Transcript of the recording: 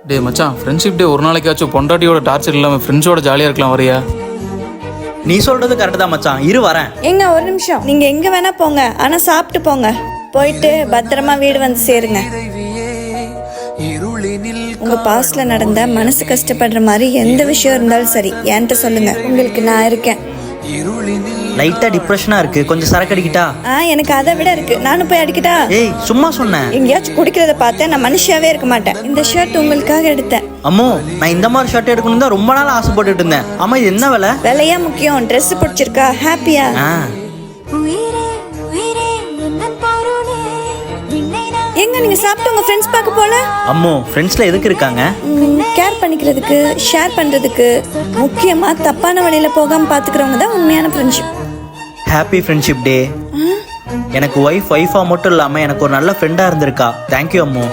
டே மச்சான், friendship day ஒரு நாளைக்காச்சும் பொண்டாட்டியோட டார்ச்சர் இல்லாமல் ஃப்ரெண்ட்ஸோட ஜாலியாக இருக்கலாம் வரியா? நீ சொல்றது கரெக்ட் தான் மச்சான், இரு வரேன். ஏங்க ஒரு நிமிஷம், நீங்க எங்க வேணா போங்க, ஆனா சாப்பிட்டு போங்க. போயிட்டு பத்திரமா வீடு வந்து சேருங்க. உங்க பாஸ்ட்ல நடந்த மனசு கஷ்டப்படுற மாதிரி எந்த விஷயம் இருந்தாலும் சரி என்கிட்ட சொல்லுங்க, உங்களுக்கு நான் இருக்கேன். லைட்டா டிப்ரெஷனா இருக்கு, கொஞ்சம் சரக்கு அடிக்கிட்டா? எனக்கு அதை விட இருக்கு, நானும் போய் அடிக்கிட்டா? ஏய் சும்மா சொன்னேன். எங்கேயாச்சும் குடிக்கிறத பார்த்தேன் நான் மனுஷியாவே இருக்க மாட்டேன். இந்த ஷர்ட் உங்களுக்காக எடுத்தேன். அம்மோ, நான் இந்த மாதிரி ஷர்ட் எடுக்கணும் தான் ரொம்ப நாள் ஆசைப்பட்டுட்டு இருந்தேன். ஆமா, இது என்ன விலை? விலையா முக்கியம், ட்ரெஸ் பிடிச்சிருக்கா, ஹாப்பியா? எங்க நீங்க சாப்பிட்டு உங்க ஃப்ரெண்ட்ஸ் பார்க்க போல? அம்மோ, ஃப்ரெண்ட்ஸ்ல எதுக்கு இருக்காங்க? கேர் பண்ணிக்கிறதுக்கு, ஷேர் பண்றதுக்கு, முக்கியமா தப்பான வழியில போகாம பாத்துக்கிறவங்க தான் உண்மையான ஃப்ரெண்ட்ஷிப். Happy friendship day. எனக்கு ஒய்ஃபா மட்டும் இல்லாம எனக்கு ஒரு நல்ல ஃப்ரெண்டா இருந்திருக்கா. தேங்க்யூ அம்மோ.